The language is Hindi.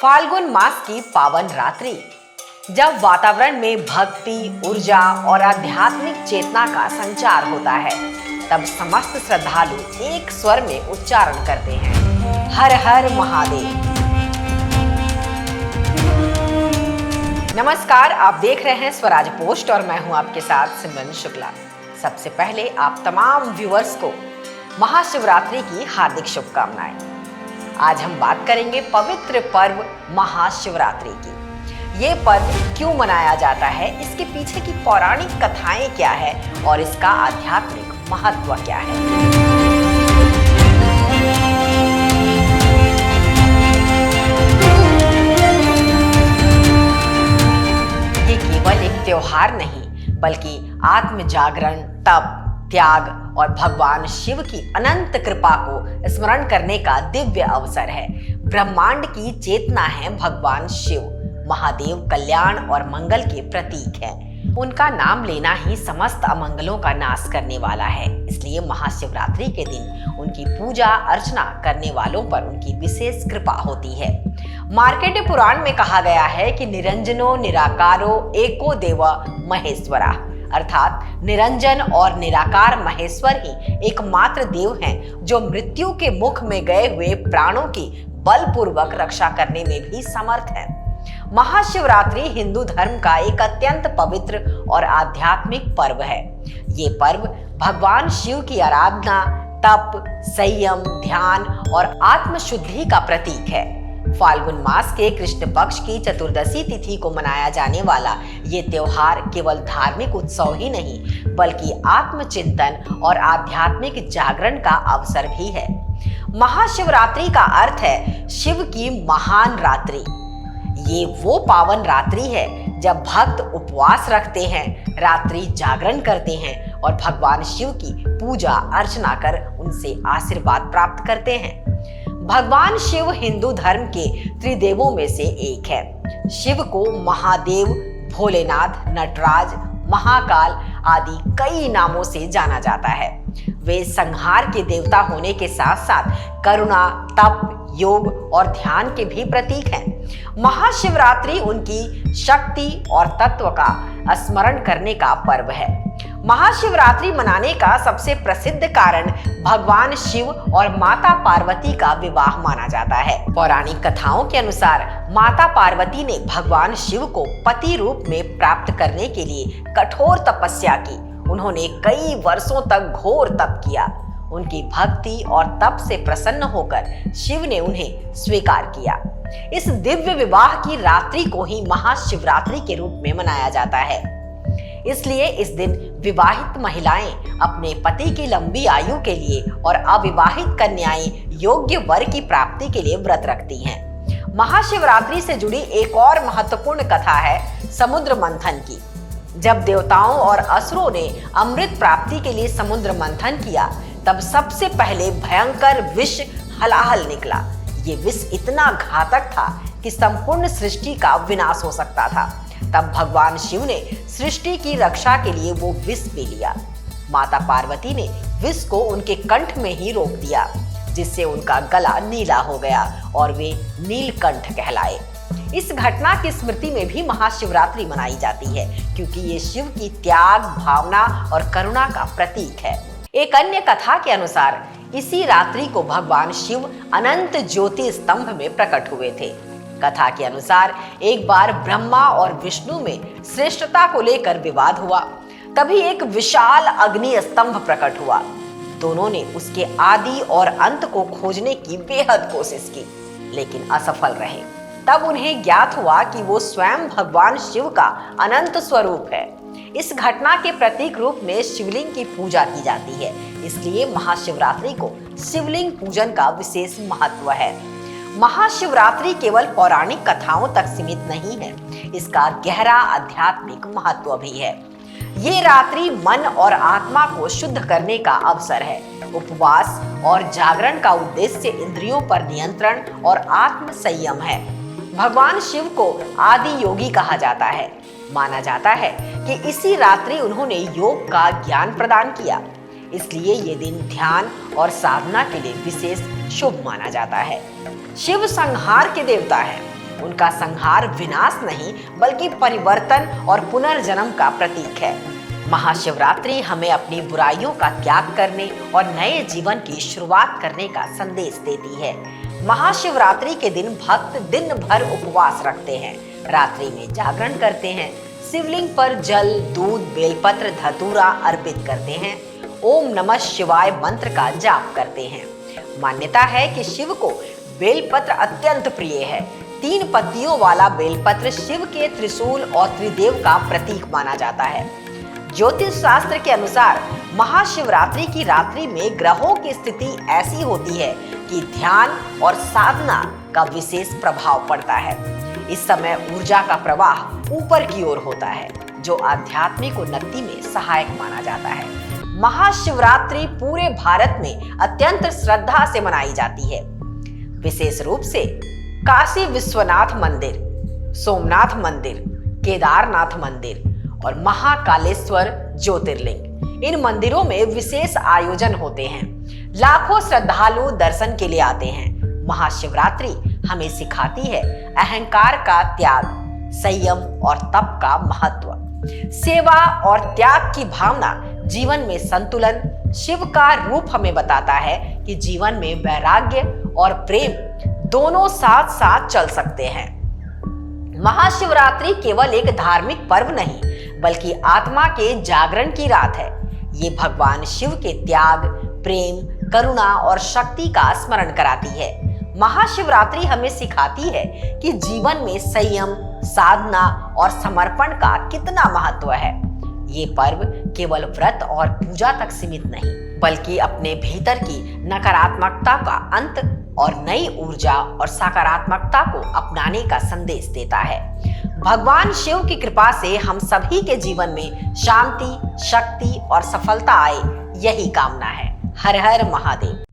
फाल्गुन मास की पावन रात्रि, जब वातावरण में भक्ति, ऊर्जा और आध्यात्मिक चेतना का संचार होता है, तब समस्त श्रद्धालु एक स्वर में उच्चारण करते हैं, हर हर महादेव। नमस्कार, आप देख रहे हैं स्वराज पोस्ट और मैं हूं आपके साथ सिमरन शुक्ला। सबसे पहले आप तमाम व्यूअर्स को महाशिवरात्रि की हार्दिक शुभकामनाएं। आज हम बात करेंगे पवित्र पर्व महाशिवरात्रि की। ये पर्व क्यों मनाया जाता है, इसके पीछे की पौराणिक कथाएं क्या है और इसका आध्यात्मिक महत्व क्या है। ये केवल एक त्योहार नहीं, बल्कि आत्म जागरण, तप, त्याग और भगवान शिव की अनंत कृपा को स्मरण करने का दिव्य अवसर है। ब्रह्मांड की चेतना है भगवान शिव, महादेव कल्याण और मंगल के प्रतीक है। उनका नाम लेना ही समस्त अमंगलों का नाश करने वाला है। इसलिए महाशिवरात्रि के दिन उनकी पूजा अर्चना करने वालों पर उनकी विशेष कृपा होती है। मार्कंडेय पुराण में कहा गया है कि निरंजनो निराकारो एको देव महेश्वरा, अर्थात निरंजन और निराकार महेश्वर ही एकमात्र देव हैं जो मृत्यु के मुख में गए हुए प्राणों की बलपूर्वक रक्षा करने में भी समर्थ हैं। महाशिवरात्रि हिंदू धर्म का एक अत्यंत पवित्र और आध्यात्मिक पर्व है। ये पर्व भगवान शिव की आराधना, तप, संयम, ध्यान और आत्मशुद्धि का प्रतीक है। फाल्गुन मास के कृष्ण पक्ष की चतुर्दशी तिथि को मनाया जाने वाला ये त्योहार केवल धार्मिक उत्सव ही नहीं, बल्कि आत्मचिंतन और आध्यात्मिक जागरण का अवसर भी है। महाशिवरात्रि का अर्थ है शिव की महान रात्रि। ये वो पावन रात्रि है जब भक्त उपवास रखते हैं, रात्रि जागरण करते हैं और भगवान शिव की पूजा अर्चना कर उनसे आशीर्वाद प्राप्त करते हैं। भगवान शिव हिंदू धर्म के त्रिदेवों में से एक है। शिव को महादेव, भोलेनाथ, नटराज, महाकाल आदि कई नामों से जाना जाता है। वे संहार के देवता होने के साथ साथ करुणा, तप, योग और ध्यान के भी प्रतीक हैं। महाशिवरात्रि उनकी शक्ति और तत्व का स्मरण करने का पर्व है। महाशिवरात्रि मनाने का सबसे प्रसिद्ध कारण भगवान शिव और माता पार्वती का विवाह माना जाता है। पौराणिक कथाओं के अनुसार माता पार्वती ने भगवान शिव को पति रूप में प्राप्त करने के लिए कठोर तपस्या की। उन्होंने कई वर्षों तक घोर तप किया। उनकी भक्ति और तप से प्रसन्न होकर शिव ने उन्हें स्वीकार किया। इस दिव्य विवाह की रात्रि को ही महाशिवरात्रि के रूप में मनाया जाता है। इसलिए इस दिन विवाहित महिलाएं अपने पति की लंबी आयु के लिए और अविवाहित कन्याएं योग्य वर की प्राप्ति के लिए व्रत रखती हैं। महाशिवरात्रि से जुड़ी एक और महत्वपूर्ण कथा है समुद्र मंथन की। जब देवताओं और असुरों ने अमृत प्राप्ति के लिए समुद्र मंथन किया, तब सबसे पहले भयंकर विष हलाहल निकला। ये विष इतना घातक था कि संपूर्ण सृष्टि का विनाश हो सकता था। तब भगवान शिव ने सृष्टि की रक्षा के लिए वो विष पी लिया। माता पार्वती ने विष को उनके कंठ में ही रोक दिया, जिससे उनका गला नीला हो गया और वे नीलकंठ कहलाए। इस घटना की स्मृति में भी महाशिवरात्रि मनाई जाती है, क्योंकि ये शिव की त्याग, भावना और करुणा का प्रतीक है। एक अन्य कथा के अनुसार इसी रात्रि को भगवान शिव अनंत ज्योति स्तंभ में प्रकट हुए थे। कथा के अनुसार एक बार ब्रह्मा और विष्णु में श्रेष्ठता को लेकर विवाद हुआ। तभी एक विशाल अग्नि स्तंभ प्रकट हुआ। दोनों ने उसके आदि और अंत को खोजने की बेहद कोशिश की, लेकिन असफल रहे। तब उन्हें ज्ञात हुआ कि वो स्वयं भगवान शिव का अनंत स्वरूप है। इस घटना के प्रतीक रूप में शिवलिंग की पूजा की जाती है। इसलिए महाशिवरात्रि को शिवलिंग पूजन का विशेष महत्व है। महाशिवरात्रि केवल पौराणिक कथाओं तक सीमित नहीं है, इसका गहरा आध्यात्मिक महत्व भी है। ये रात्रि मन और आत्मा को शुद्ध करने का अवसर है। उपवास और जागरण का उद्देश्य इंद्रियों पर नियंत्रण और आत्म संयम है। भगवान शिव को आदि योगी कहा जाता है। माना जाता है कि इसी रात्रि उन्होंने योग का ज्ञान प्रदान किया। इसलिए ये दिन ध्यान और साधना के लिए विशेष शुभ माना जाता है। शिव संहार के देवता हैं। उनका संहार विनाश नहीं बल्कि परिवर्तन और पुनर्जन्म का प्रतीक है। महाशिवरात्रि हमें अपनी बुराइयों का त्याग करने और नए जीवन की शुरुआत करने का संदेश देती है। महाशिवरात्रि के दिन भक्त दिन भर उपवास रखते हैं, रात्रि में जागरण करते हैं, शिवलिंग पर जल, दूध, बेलपत्र, धतूरा अर्पित करते हैं, ओम नमः शिवाय मंत्र का जाप करते हैं। मान्यता है कि शिव को बेलपत्र अत्यंत प्रिय है। 3 पत्तियों वाला बेलपत्र शिव के त्रिशूल और त्रिदेव का प्रतीक माना जाता है। ज्योतिष शास्त्र के अनुसार महाशिवरात्रि की रात्रि में ग्रहों की स्थिति ऐसी होती है कि ध्यान और साधना का विशेष प्रभाव पड़ता है। इस समय ऊर्जा का प्रवाह ऊपर की ओर होता है, जो आध्यात्मिक उन्नति में सहायक माना जाता है। महाशिवरात्रि पूरे भारत में अत्यंत श्रद्धा से मनाई जाती है। विशेष रूप से काशी विश्वनाथ मंदिर, सोमनाथ मंदिर, केदारनाथ मंदिर और महाकालेश्वर ज्योतिर्लिंग, इन मंदिरों में विशेष आयोजन होते हैं। लाखों श्रद्धालु दर्शन के लिए आते हैं। महाशिवरात्रि हमें सिखाती है अहंकार का त्याग, संयम और तप का महत्व। सेवा और त्याग की भावना जीवन में संतुलन, शिव का रूप हमें बताता है कि जीवन में वैराग्य और प्रेम दोनों साथ साथ चल सकते हैं। महाशिवरात्रि केवल एक धार्मिक पर्व नहीं बल्कि आत्मा के जागरण की रात है। ये भगवान शिव के त्याग, प्रेम, करुणा और शक्ति का स्मरण कराती है। महाशिवरात्रि हमें सिखाती है कि जीवन में संयम, साधना और समर्पण का कितना महत्व है। ये पर्व केवल व्रत और पूजा तक सीमित नहीं बल्कि अपने भीतर की नकारात्मकता का अंत और नई ऊर्जा और सकारात्मकता को अपनाने का संदेश देता है। भगवान शिव की कृपा से हम सभी के जीवन में शांति, शक्ति और सफलता आए, यही कामना है। हर हर महादेव।